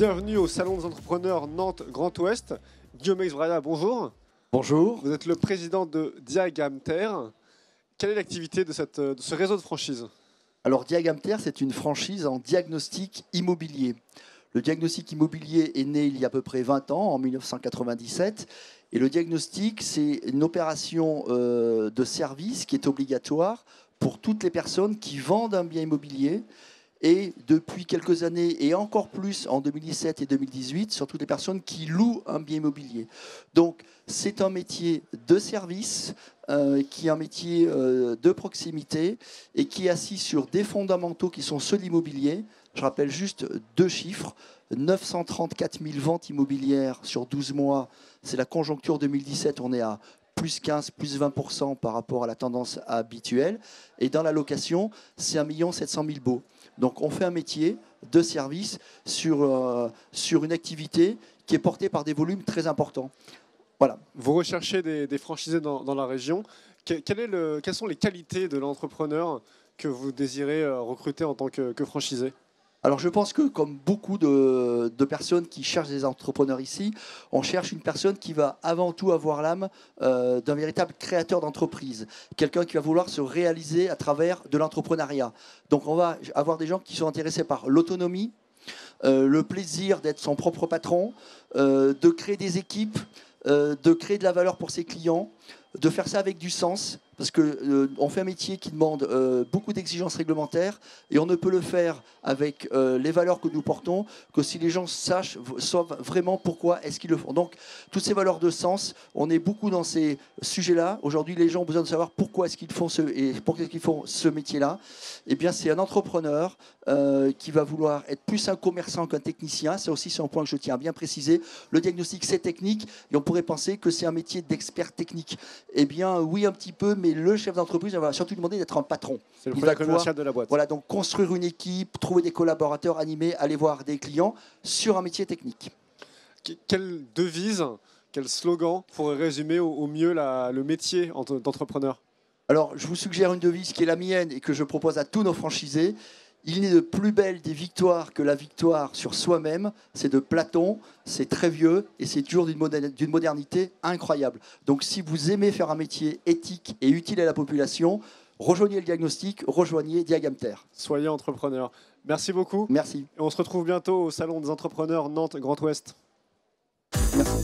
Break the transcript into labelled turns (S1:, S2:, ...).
S1: Bienvenue au Salon des entrepreneurs Nantes Grand Ouest. Guillaume Exbraya, bonjour.
S2: Bonjour.
S1: Vous êtes le président de Diagamter. Quelle est l'activité de ce réseau de franchises?
S2: Alors Diagamter, c'est une franchise en diagnostic immobilier. Le diagnostic immobilier est né il y a à peu près 20 ans, en 1997. Et le diagnostic, c'est une opération de service qui est obligatoire pour toutes les personnes qui vendent un bien immobilier. Et depuis quelques années, et encore plus en 2017 et 2018, sur toutes les personnes qui louent un bien immobilier. Donc c'est un métier de service, qui est un métier de proximité et qui est assis sur des fondamentaux qui sont ceux de l'immobilier. Je rappelle juste deux chiffres. 934 000 ventes immobilières sur 12 mois. C'est la conjoncture 2017, on est à plus 15, plus 20% par rapport à la tendance habituelle. Et dans la location, c'est 1 700 000 baux. Donc on fait un métier de service sur une activité qui est portée par des volumes très importants. Voilà.
S1: Vous recherchez des franchisés dans la région. Quelles sont les qualités de l'entrepreneur que vous désirez recruter en tant que franchisé?
S2: Alors je pense que comme beaucoup de personnes qui cherchent des entrepreneurs ici, on cherche une personne qui va avant tout avoir l'âme d'un véritable créateur d'entreprise, quelqu'un qui va vouloir se réaliser à travers de l'entrepreneuriat. Donc on va avoir des gens qui sont intéressés par l'autonomie, le plaisir d'être son propre patron, de créer des équipes, de créer de la valeur pour ses clients, de faire ça avec du sens, parce qu'on fait un métier qui demande beaucoup d'exigences réglementaires et on ne peut le faire avec les valeurs que nous portons que si les gens savent vraiment pourquoi est-ce qu'ils le font. Donc, toutes ces valeurs de sens, on est beaucoup dans ces sujets-là. Aujourd'hui, les gens ont besoin de savoir pourquoi est-ce qu'ils font ce métier-là. Eh bien, c'est un entrepreneur qui va vouloir être plus un commerçant qu'un technicien. Ça aussi, c'est un point que je tiens à bien préciser. Le diagnostic, c'est technique et on pourrait penser que c'est un métier d'expert technique. Eh bien, oui, un petit peu, mais le chef d'entreprise va surtout demander d'être un patron.
S1: C'est le projet commercial de la boîte.
S2: Voilà, donc construire une équipe, trouver des collaborateurs animés, aller voir des clients sur un métier technique.
S1: Quelle devise, quel slogan pourrait résumer au mieux le métier d'entrepreneur?
S2: Alors, je vous suggère une devise qui est la mienne et que je propose à tous nos franchisés. Il n'est de plus belle des victoires que la victoire sur soi-même. C'est de Platon, c'est très vieux et c'est toujours d'une modernité incroyable. Donc si vous aimez faire un métier éthique et utile à la population, rejoignez le diagnostic, rejoignez Diagamter.
S1: Soyez entrepreneur. Merci beaucoup.
S2: Merci.
S1: Et on se retrouve bientôt au Salon des entrepreneurs Nantes Grand Ouest.
S2: Merci.